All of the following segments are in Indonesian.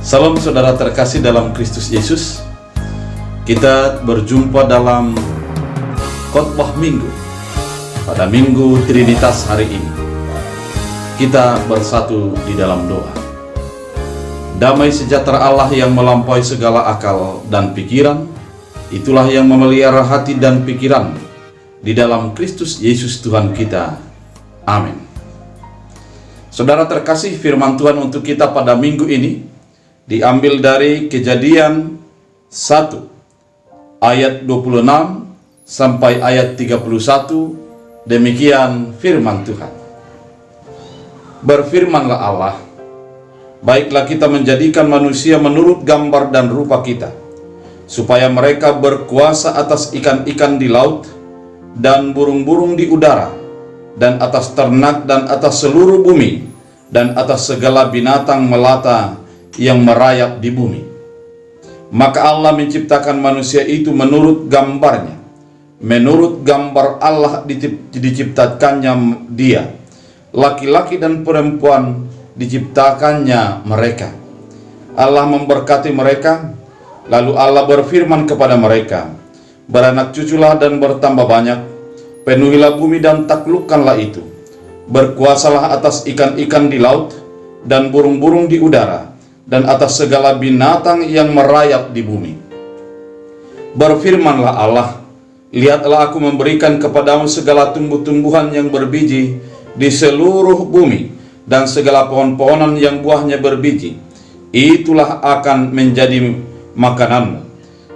Salam saudara terkasih dalam Kristus Yesus. Kita berjumpa dalam khotbah minggu pada Minggu Trinitas hari ini. Kita bersatu di dalam doa. Damai sejahtera Allah yang melampaui segala akal dan pikiran, itulah yang memelihara hati dan pikiran di dalam Kristus Yesus Tuhan kita. Amin. Saudara terkasih, firman Tuhan untuk kita pada minggu ini diambil dari Kejadian 1 ayat 26 sampai ayat 31. Demikian firman Tuhan. Berfirmanlah Allah, baiklah kita menjadikan manusia menurut gambar dan rupa kita, supaya mereka berkuasa atas ikan-ikan di laut dan burung-burung di udara, dan atas ternak dan atas seluruh bumi, dan atas segala binatang melata yang merayap di bumi. Maka Allah menciptakan manusia itu menurut gambarnya. Menurut gambar Allah diciptakannya dia. Laki-laki dan perempuan diciptakannya mereka. Allah memberkati mereka, lalu Allah berfirman kepada mereka, beranak cuculah dan bertambah banyak, penuhilah bumi dan taklukkanlah itu. Berkuasalah atas ikan-ikan di laut dan burung-burung di udara, dan atas segala binatang yang merayap di bumi. Berfirmanlah Allah, lihatlah aku memberikan kepadamu segala tumbuh-tumbuhan yang berbiji di seluruh bumi, dan segala pohon-pohonan yang buahnya berbiji. Itulah akan menjadi makananmu.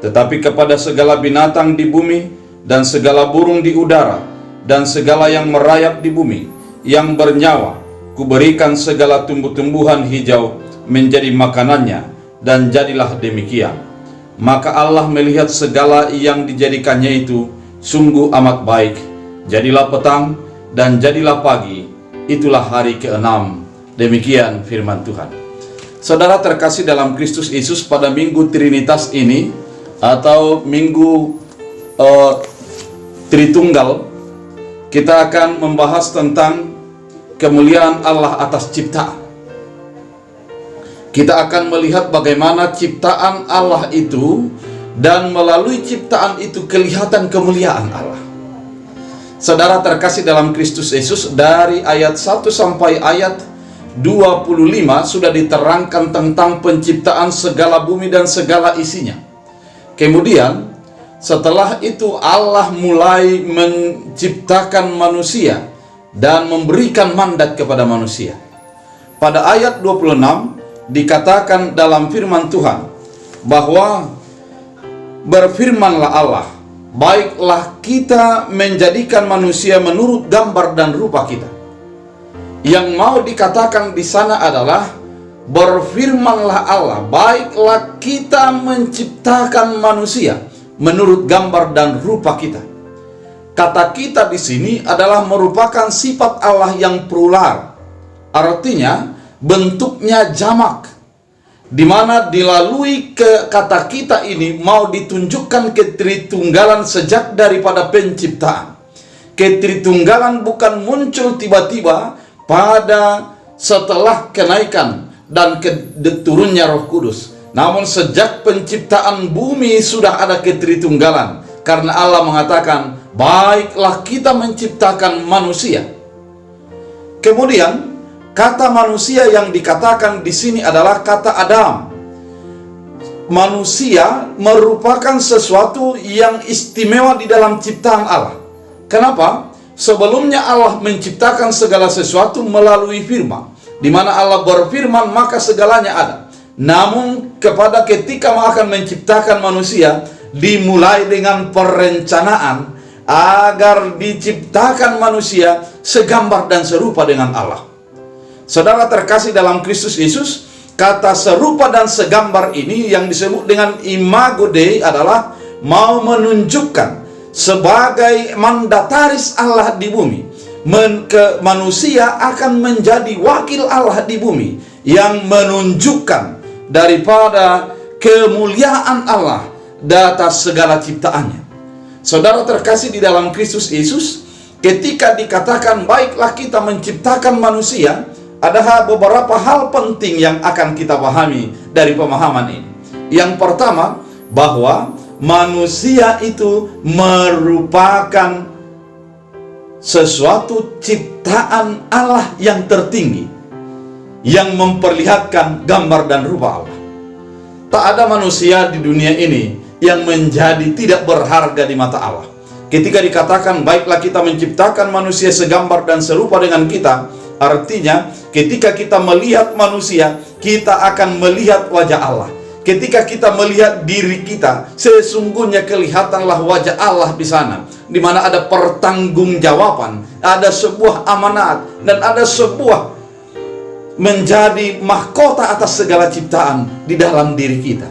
Tetapi kepada segala binatang di bumi, dan segala burung di udara, dan segala yang merayap di bumi, yang bernyawa, kuberikan segala tumbuh-tumbuhan hijau menjadi makanannya, dan jadilah demikian. Maka Allah melihat segala yang dijadikannya itu sungguh amat baik. Jadilah petang dan jadilah pagi, itulah hari ke-6. Demikian firman Tuhan. Saudara terkasih dalam Kristus Yesus, pada Minggu Trinitas ini atau Minggu Tritunggal, kita akan membahas tentang kemuliaan Allah atas ciptaan. Kita akan melihat bagaimana ciptaan Allah itu, dan melalui ciptaan itu kelihatan kemuliaan Allah. Saudara terkasih dalam Kristus Yesus, dari ayat 1 sampai ayat 25 sudah diterangkan tentang penciptaan segala bumi dan segala isinya. Kemudian setelah itu Allah mulai menciptakan manusia dan memberikan mandat kepada manusia. Pada ayat 26 dikatakan dalam firman Tuhan bahwa berfirmanlah Allah, baiklah kita menjadikan manusia menurut gambar dan rupa kita. Yang mau dikatakan di sana adalah berfirmanlah Allah, baiklah kita menciptakan manusia menurut gambar dan rupa kita. Kata kita di sini adalah merupakan sifat Allah yang plural. Artinya bentuknya jamak, di mana dilalui ke kata kita ini mau ditunjukkan ketritunggalan sejak daripada penciptaan. Ketritunggalan bukan muncul tiba-tiba pada setelah kenaikan dan turunnya Roh Kudus, namun sejak penciptaan bumi sudah ada ketritunggalan, karena Allah mengatakan baiklah kita menciptakan manusia. Kemudian kata manusia yang dikatakan di sini adalah kata Adam. Manusia merupakan sesuatu yang istimewa di dalam ciptaan Allah. Kenapa? Sebelumnya Allah menciptakan segala sesuatu melalui firman, di mana Allah berfirman maka segalanya ada. Namun kepada ketika akan menciptakan manusia, dimulai dengan perencanaan agar diciptakan manusia segambar dan serupa dengan Allah. Saudara terkasih dalam Kristus Yesus, kata serupa dan segambar ini yang disebut dengan imago Dei adalah mau menunjukkan sebagai mandataris Allah di bumi. Manusia akan menjadi wakil Allah di bumi yang menunjukkan daripada kemuliaan Allah di atas segala ciptaannya. Saudara terkasih di dalam Kristus Yesus, ketika dikatakan baiklah kita menciptakan manusia, ada beberapa hal penting yang akan kita pahami dari pemahaman ini. Yang pertama, bahwa manusia itu merupakan sesuatu ciptaan Allah yang tertinggi, yang memperlihatkan gambar dan rupa Allah. Tak ada manusia di dunia ini yang menjadi tidak berharga di mata Allah. Ketika dikatakan, baiklah kita menciptakan manusia segambar dan serupa dengan kita, artinya ketika kita melihat manusia, kita akan melihat wajah Allah. Ketika kita melihat diri kita, sesungguhnya kelihatanlah wajah Allah di sana, di mana ada pertanggungjawaban, ada sebuah amanat, dan ada sebuah menjadi mahkota atas segala ciptaan di dalam diri kita.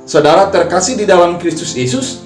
Saudara terkasih di dalam Kristus Yesus,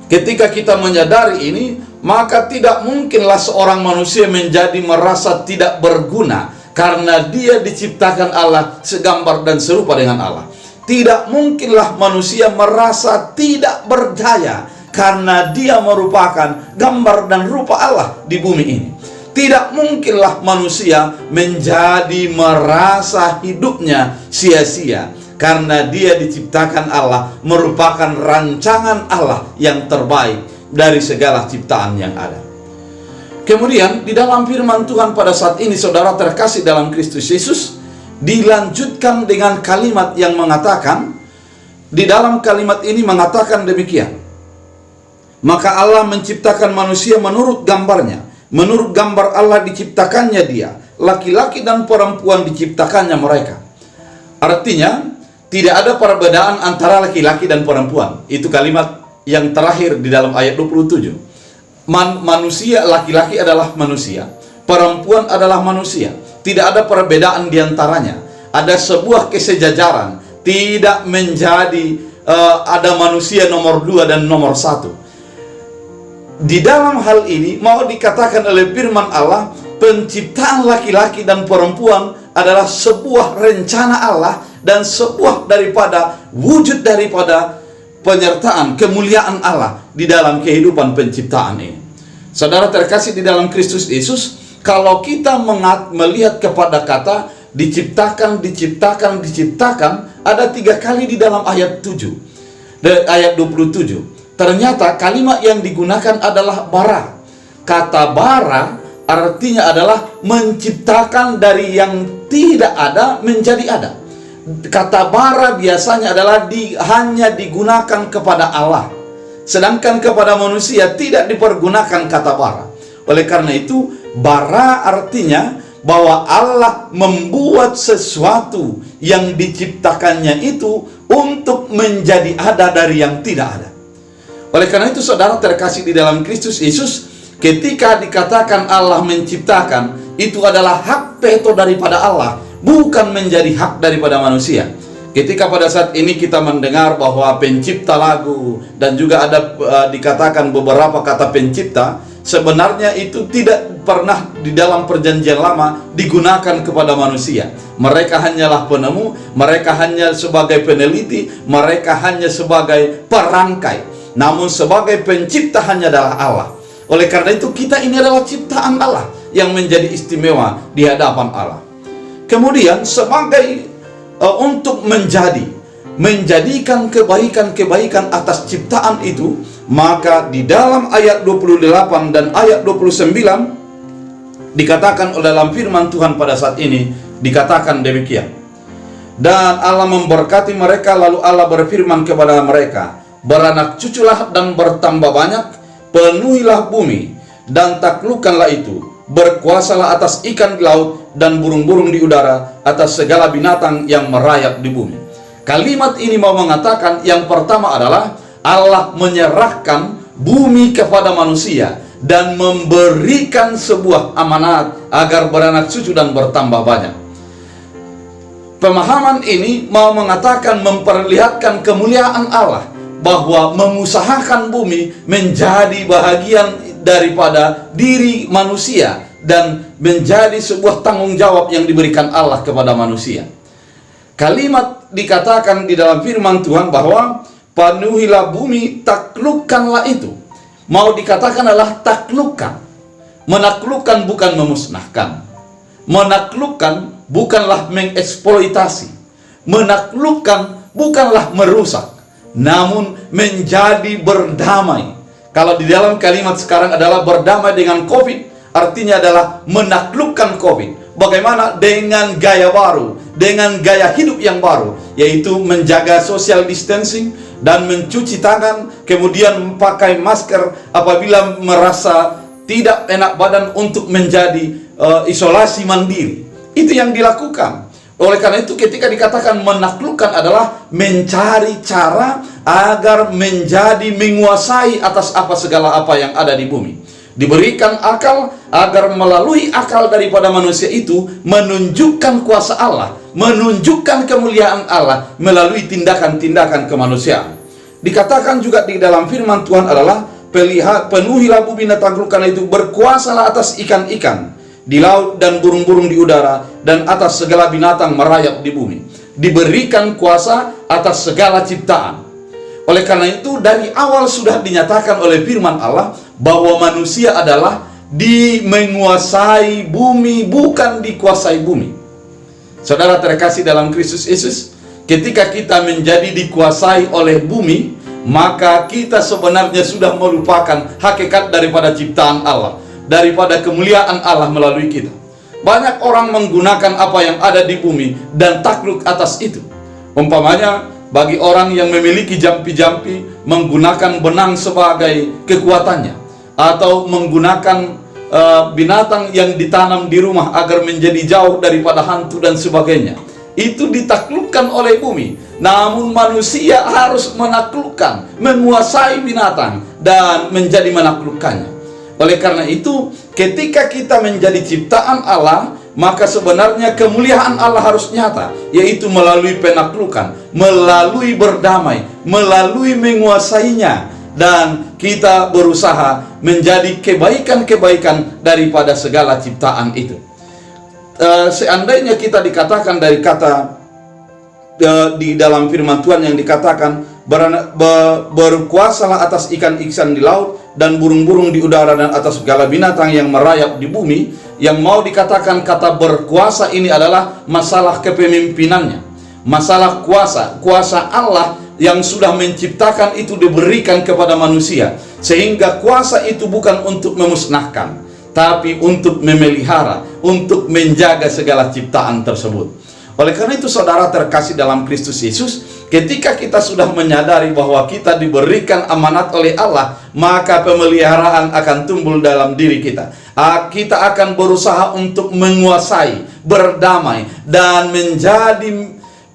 ketika kita menyadari ini, maka tidak mungkinlah seorang manusia menjadi merasa tidak berguna karena dia diciptakan Allah segambar dan serupa dengan Allah. Tidak mungkinlah manusia merasa tidak berdaya karena dia merupakan gambar dan rupa Allah di bumi ini. Tidak mungkinlah manusia menjadi merasa hidupnya sia-sia karena dia diciptakan Allah, merupakan rancangan Allah yang terbaik dari segala ciptaan yang ada. Kemudian di dalam firman Tuhan pada saat ini, saudara terkasih dalam Kristus Yesus, dilanjutkan dengan kalimat yang mengatakan, di dalam kalimat ini mengatakan demikian, maka Allah menciptakan manusia menurut gambarnya, menurut gambar Allah diciptakannya dia, laki-laki dan perempuan diciptakannya mereka. Artinya tidak ada perbedaan antara laki-laki dan perempuan. Itu kalimat yang terakhir di dalam ayat 27. Manusia, laki-laki adalah manusia, perempuan adalah manusia. Tidak ada perbedaan di antaranya. Ada sebuah kesejajaran. Tidak menjadi ada manusia nomor 2 dan nomor 1. Di dalam hal ini mau dikatakan oleh firman Allah, penciptaan laki-laki dan perempuan adalah sebuah rencana Allah dan sebuah daripada wujud daripada penyertaan kemuliaan Allah di dalam kehidupan penciptaan ini. Saudara terkasih di dalam Kristus Yesus, kalau kita melihat kepada kata diciptakan, ada 3 kali di dalam ayat 7, ayat 27. Ternyata kalimat yang digunakan adalah bara. Kata bara artinya adalah menciptakan dari yang tidak ada menjadi ada. Kata bara biasanya adalah hanya digunakan kepada Allah, sedangkan kepada manusia tidak dipergunakan kata bara. Oleh karena itu, bara artinya bahwa Allah membuat sesuatu yang diciptakannya itu untuk menjadi ada dari yang tidak ada. Oleh karena itu, saudara terkasih di dalam Kristus Yesus, ketika dikatakan Allah menciptakan, itu adalah hak veto daripada Allah, bukan menjadi hak daripada manusia. Ketika pada saat ini kita mendengar bahwa pencipta lagu dan juga ada dikatakan beberapa kata pencipta, sebenarnya itu tidak pernah di dalam perjanjian lama digunakan kepada manusia. Mereka hanyalah penemu, mereka hanya sebagai peneliti, mereka hanya sebagai perangkai. Namun sebagai pencipta hanya adalah Allah. Oleh karena itu kita ini adalah ciptaan Allah yang menjadi istimewa di hadapan Allah. Kemudian sebagai untuk menjadikan kebaikan-kebaikan atas ciptaan itu, maka di dalam ayat 28 dan ayat 29 dikatakan oleh dalam firman Tuhan pada saat ini, dikatakan demikian. Dan Allah memberkati mereka, lalu Allah berfirman kepada mereka, beranak cuculah dan bertambah banyak, penuhilah bumi dan taklukkanlah itu, berkuasalah atas ikan di laut dan burung-burung di udara, atas segala binatang yang merayap di bumi. Kalimat ini mau mengatakan yang pertama adalah Allah menyerahkan bumi kepada manusia dan memberikan sebuah amanat agar beranak cucu dan bertambah banyak. Pemahaman ini mau mengatakan, memperlihatkan kemuliaan Allah, bahwa mengusahakan bumi menjadi bahagian daripada diri manusia dan menjadi sebuah tanggung jawab yang diberikan Allah kepada manusia. Kalimat dikatakan di dalam firman Tuhan bahwa penuhilah bumi, taklukkanlah itu. Mau dikatakan adalah taklukkan. Menaklukkan bukan memusnahkan. Menaklukkan bukanlah mengeksploitasi, menaklukkan bukanlah merusak, namun menjadi berdamai. Kalau di dalam kalimat sekarang adalah berdamai dengan COVID, artinya adalah menaklukkan COVID. Bagaimana? Dengan gaya baru, dengan gaya hidup yang baru, yaitu menjaga social distancing dan mencuci tangan, kemudian memakai masker apabila merasa tidak enak badan untuk menjadi isolasi mandiri. Itu yang dilakukan. Oleh karena itu ketika dikatakan menaklukkan adalah mencari cara agar menjadi menguasai atas segala apa yang ada di bumi. Diberikan akal agar melalui akal daripada manusia itu menunjukkan kuasa Allah, menunjukkan kemuliaan Allah melalui tindakan-tindakan kemanusiaan. Dikatakan juga di dalam firman Tuhan adalah penuhilah bumi dan taklukkanlah itu, berkuasalah atas ikan-ikan di laut dan burung-burung di udara dan atas segala binatang merayap di bumi. Diberikan kuasa atas segala ciptaan. Oleh karena itu dari awal sudah dinyatakan oleh firman Allah bahwa manusia adalah menguasai bumi, bukan dikuasai bumi. Saudara terkasih dalam Kristus Yesus, ketika kita menjadi dikuasai oleh bumi, maka kita sebenarnya sudah melupakan hakikat daripada ciptaan Allah, daripada kemuliaan Allah melalui kita. Banyak orang menggunakan apa yang ada di bumi dan takluk atas itu. Umpamanya bagi orang yang memiliki jampi-jampi menggunakan benang sebagai kekuatannya, atau menggunakan binatang yang ditanam di rumah agar menjadi jauh daripada hantu dan sebagainya. Itu ditaklukkan oleh bumi. Namun manusia harus menaklukkan, menguasai binatang dan menjadi menaklukkannya. Oleh karena itu, ketika kita menjadi ciptaan Allah, maka sebenarnya kemuliaan Allah harus nyata, yaitu melalui penaklukan, melalui berdamai, melalui menguasainya, dan kita berusaha menjadi kebaikan-kebaikan daripada segala ciptaan itu. Seandainya kita dikatakan dari kata di dalam firman Tuhan yang dikatakan berkuasalah atas ikan-ikan di laut dan burung-burung di udara dan atas segala binatang yang merayap di bumi, yang mau dikatakan kata berkuasa ini adalah masalah kepemimpinannya, masalah kuasa Allah yang sudah menciptakan itu diberikan kepada manusia, sehingga kuasa itu bukan untuk memusnahkan, tapi untuk memelihara, untuk menjaga segala ciptaan tersebut. Oleh karena itu saudara terkasih dalam Kristus Yesus, ketika kita sudah menyadari bahwa kita diberikan amanat oleh Allah, maka pemeliharaan akan tumbuh dalam diri kita. Kita akan berusaha untuk menguasai, berdamai, dan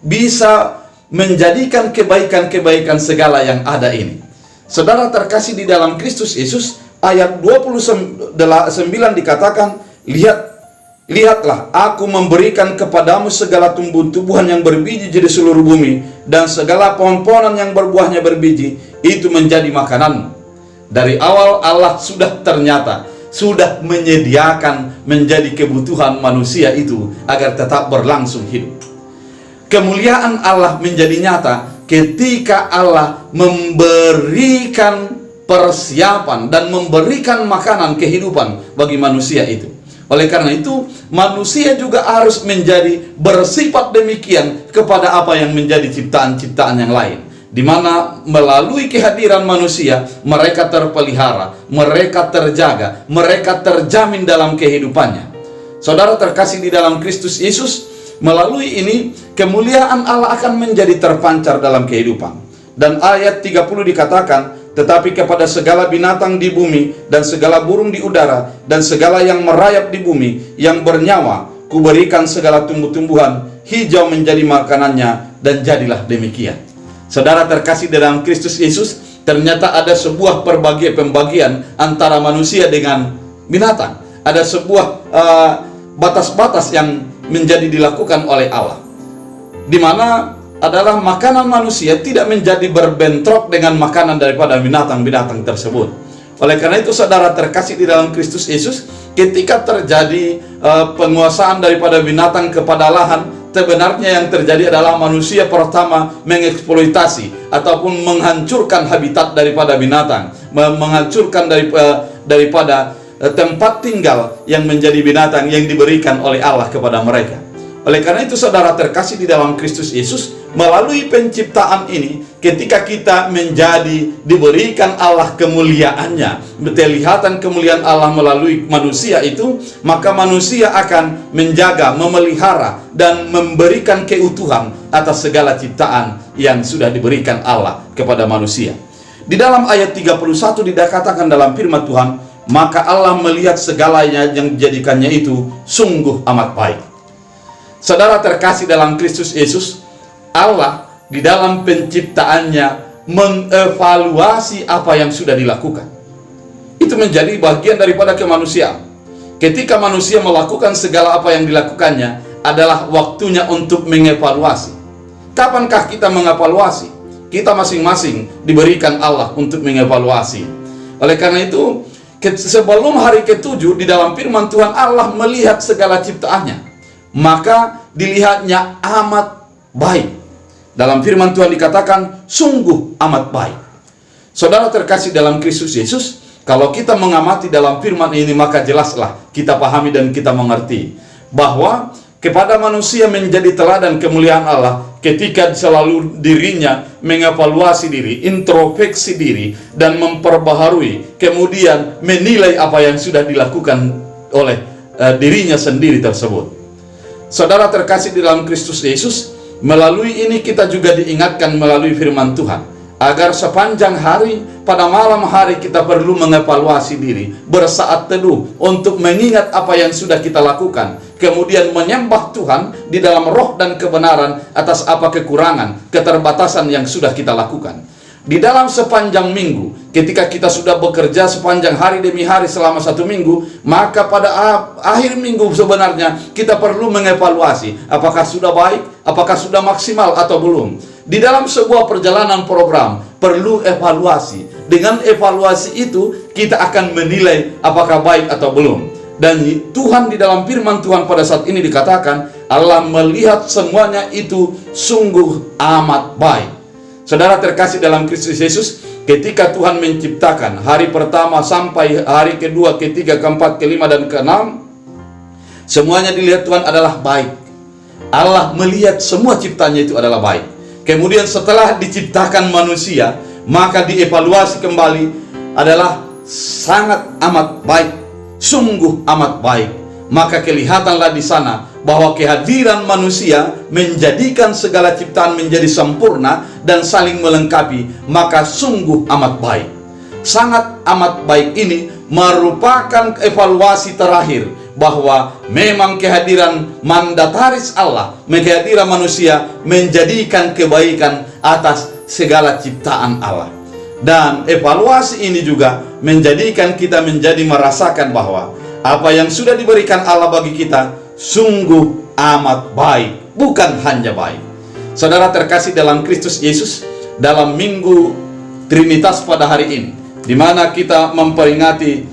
bisa menjadikan kebaikan-kebaikan segala yang ada ini. Saudara terkasih di dalam Kristus Yesus, ayat 29 dikatakan, Lihatlah, aku memberikan kepadamu segala tumbuh-tumbuhan yang berbiji di seluruh bumi, dan segala pohon-pohonan yang berbuahnya berbiji, itu menjadi makananmu. Dari awal Allah sudah menyediakan menjadi kebutuhan manusia itu agar tetap berlangsung hidup. Kemuliaan Allah menjadi nyata ketika Allah memberikan persiapan dan memberikan makanan kehidupan bagi manusia itu. Oleh karena itu, manusia juga harus menjadi bersifat demikian kepada apa yang menjadi ciptaan-ciptaan yang lain, di mana melalui kehadiran manusia, mereka terpelihara, mereka terjaga, mereka terjamin dalam kehidupannya. Saudara terkasih di dalam Kristus Yesus, melalui ini, kemuliaan Allah akan menjadi terpancar dalam kehidupan. Dan ayat 30 dikatakan, tetapi kepada segala binatang di bumi dan segala burung di udara dan segala yang merayap di bumi yang bernyawa, kuberikan segala tumbuh-tumbuhan hijau menjadi makanannya, dan jadilah demikian. Saudara terkasih dalam Kristus Yesus, ternyata ada sebuah pembagian antara manusia dengan binatang. Ada sebuah batas-batas yang menjadi dilakukan oleh Allah, di mana adalah makanan manusia tidak menjadi berbentrok dengan makanan daripada binatang-binatang tersebut. Oleh karena itu saudara terkasih di dalam Kristus Yesus, ketika terjadi penguasaan daripada binatang kepada lahan, sebenarnya yang terjadi adalah manusia pertama mengeksploitasi ataupun menghancurkan habitat daripada binatang, menghancurkan daripada tempat tinggal yang menjadi binatang yang diberikan oleh Allah kepada mereka. Oleh karena itu saudara terkasih di dalam Kristus Yesus, melalui penciptaan ini, ketika kita diberikan Allah kemuliaannya, kelihatan kemuliaan Allah melalui manusia itu, maka manusia akan menjaga, memelihara, dan memberikan keutuhan atas segala ciptaan yang sudah diberikan Allah kepada manusia. Di dalam ayat 31 dikatakan dalam firman Tuhan, maka Allah melihat segalanya yang dijadikannya itu sungguh amat baik. Saudara terkasih dalam Kristus Yesus, Allah di dalam penciptaannya mengevaluasi apa yang sudah dilakukan. Itu menjadi bagian daripada kemanusiaan. Ketika manusia melakukan segala apa yang dilakukannya, adalah waktunya untuk mengevaluasi. Kapankah kita mengevaluasi? Kita masing-masing diberikan Allah untuk mengevaluasi. Oleh karena itu, sebelum hari ke-7 di dalam firman Tuhan, Allah melihat segala ciptaannya, maka dilihatnya amat baik. Dalam firman Tuhan dikatakan sungguh amat baik. Saudara terkasih dalam Kristus Yesus, kalau kita mengamati dalam firman ini, maka jelaslah kita pahami dan kita mengerti bahwa kepada manusia menjadi teladan kemuliaan Allah ketika selalu dirinya mengevaluasi diri, introspeksi diri, dan memperbaharui, kemudian menilai apa yang sudah dilakukan oleh dirinya sendiri tersebut. Saudara terkasih di dalam Kristus Yesus, melalui ini kita juga diingatkan melalui firman Tuhan, agar sepanjang hari, pada malam hari kita perlu mengevaluasi diri, bersaat teduh untuk mengingat apa yang sudah kita lakukan, kemudian menyembah Tuhan di dalam roh dan kebenaran atas apa kekurangan, keterbatasan yang sudah kita lakukan. Di dalam sepanjang minggu, ketika kita sudah bekerja sepanjang hari demi hari selama 1 minggu, maka pada akhir minggu sebenarnya kita perlu mengevaluasi apakah sudah baik, apakah sudah maksimal atau belum. Di dalam sebuah perjalanan program perlu evaluasi. Dengan evaluasi itu kita akan menilai apakah baik atau belum. Dan Tuhan di dalam firman Tuhan pada saat ini dikatakan, Allah melihat semuanya itu sungguh amat baik. Saudara terkasih dalam Kristus Yesus, ketika Tuhan menciptakan hari pertama sampai hari kedua, ketiga, keempat, kelima, dan keenam, semuanya dilihat Tuhan adalah baik. Allah melihat semua ciptanya itu adalah baik. Kemudian setelah diciptakan manusia, maka dievaluasi kembali adalah sangat amat baik, sungguh amat baik. Maka kelihatanlah di sana bahwa kehadiran manusia menjadikan segala ciptaan menjadi sempurna dan saling melengkapi, maka sungguh amat baik. Sangat amat baik ini merupakan evaluasi terakhir bahwa memang kehadiran mandataris Allah, kehadiran manusia menjadikan kebaikan atas segala ciptaan Allah. Dan evaluasi ini juga menjadikan kita menjadi merasakan bahwa apa yang sudah diberikan Allah bagi kita sungguh amat baik, bukan hanya baik. Saudara terkasih dalam Kristus Yesus, dalam Minggu Trinitas pada hari ini, di mana kita memperingati,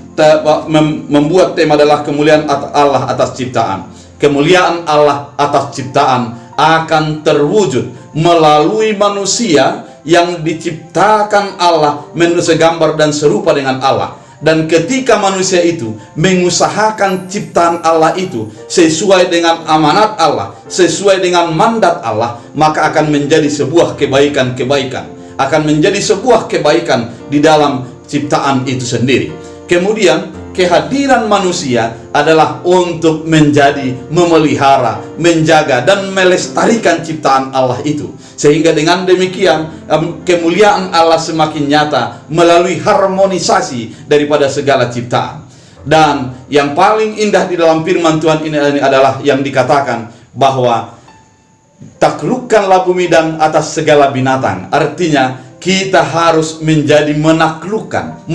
membuat tema adalah kemuliaan Allah atas ciptaan. Kemuliaan Allah atas ciptaan akan terwujud melalui manusia yang diciptakan Allah segambar dan serupa dengan Allah. Dan ketika manusia itu mengusahakan ciptaan Allah itu sesuai dengan amanat Allah, sesuai dengan mandat Allah, maka akan menjadi sebuah kebaikan-kebaikan, akan menjadi sebuah kebaikan di dalam ciptaan itu sendiri. Kemudian kehadiran manusia adalah untuk memelihara, menjaga, dan melestarikan ciptaan Allah itu. Sehingga dengan demikian kemuliaan Allah semakin nyata melalui harmonisasi daripada segala ciptaan. Dan yang paling indah di dalam firman Tuhan ini adalah yang dikatakan bahwa taklukkanlah bumi dan atas segala binatang. Artinya kita harus menjadi menaklukkan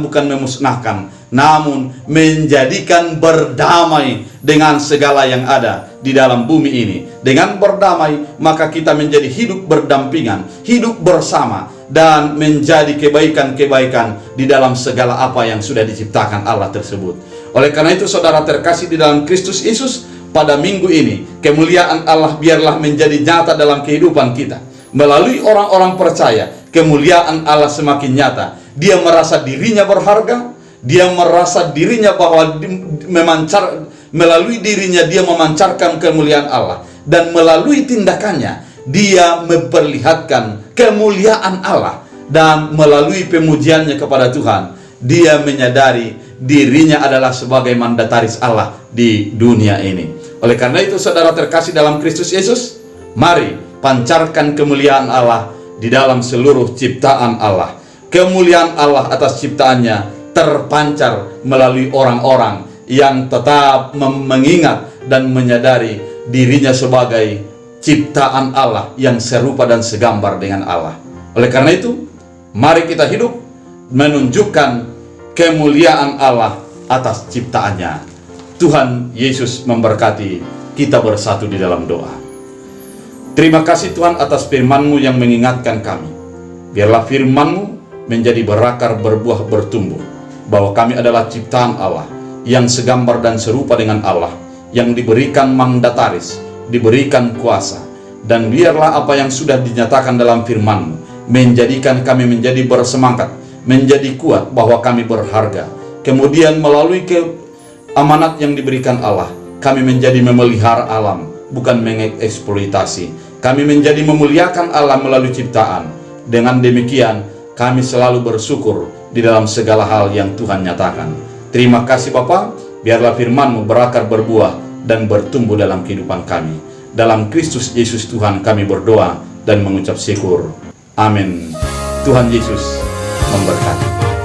bukan memusnahkan, namun menjadikan berdamai dengan segala yang ada di dalam bumi ini. Dengan berdamai, maka kita menjadi hidup berdampingan, hidup bersama, dan menjadi kebaikan-kebaikan di dalam segala apa yang sudah diciptakan Allah tersebut. Oleh karena itu, saudara terkasih di dalam Kristus Yesus, pada minggu ini, kemuliaan Allah biarlah menjadi nyata dalam kehidupan kita. Melalui orang-orang percaya, kemuliaan Allah semakin nyata. Dia merasa dirinya berharga, dia merasa dirinya bahwa melalui dirinya dia memancarkan kemuliaan Allah, dan melalui tindakannya dia memperlihatkan kemuliaan Allah, dan melalui pemujiannya kepada Tuhan dia menyadari dirinya adalah sebagai mandataris Allah di dunia ini. Oleh karena itu, saudara terkasih dalam Kristus Yesus, mari pancarkan kemuliaan Allah di dalam seluruh ciptaan Allah. Kemuliaan Allah atas ciptaannya terpancar melalui orang-orang yang tetap mengingat dan menyadari dirinya sebagai ciptaan Allah yang serupa dan segambar dengan Allah. Oleh karena itu, mari kita hidup menunjukkan kemuliaan Allah atas ciptaannya. Tuhan Yesus memberkati. Kita bersatu di dalam doa. Terima kasih Tuhan atas firman-Mu yang mengingatkan kami. Biarlah firman-Mu menjadi berakar, berbuah, bertumbuh, bahwa kami adalah ciptaan Allah yang segambar dan serupa dengan Allah, yang diberikan mandataris, diberikan kuasa. Dan biarlah apa yang sudah dinyatakan dalam firman-Mu menjadikan kami menjadi bersemangat, menjadi kuat bahwa kami berharga. Kemudian melalui amanat yang diberikan Allah, kami menjadi memelihara alam, bukan mengeksploitasi. Kami menjadi memuliakan Allah melalui ciptaan. Dengan demikian kami selalu bersyukur di dalam segala hal yang Tuhan nyatakan. Terima kasih Bapa, biarlah firman-Mu berakar, berbuah, dan bertumbuh dalam kehidupan kami. Dalam Kristus Yesus Tuhan kami berdoa dan mengucap syukur. Amin. Tuhan Yesus memberkati.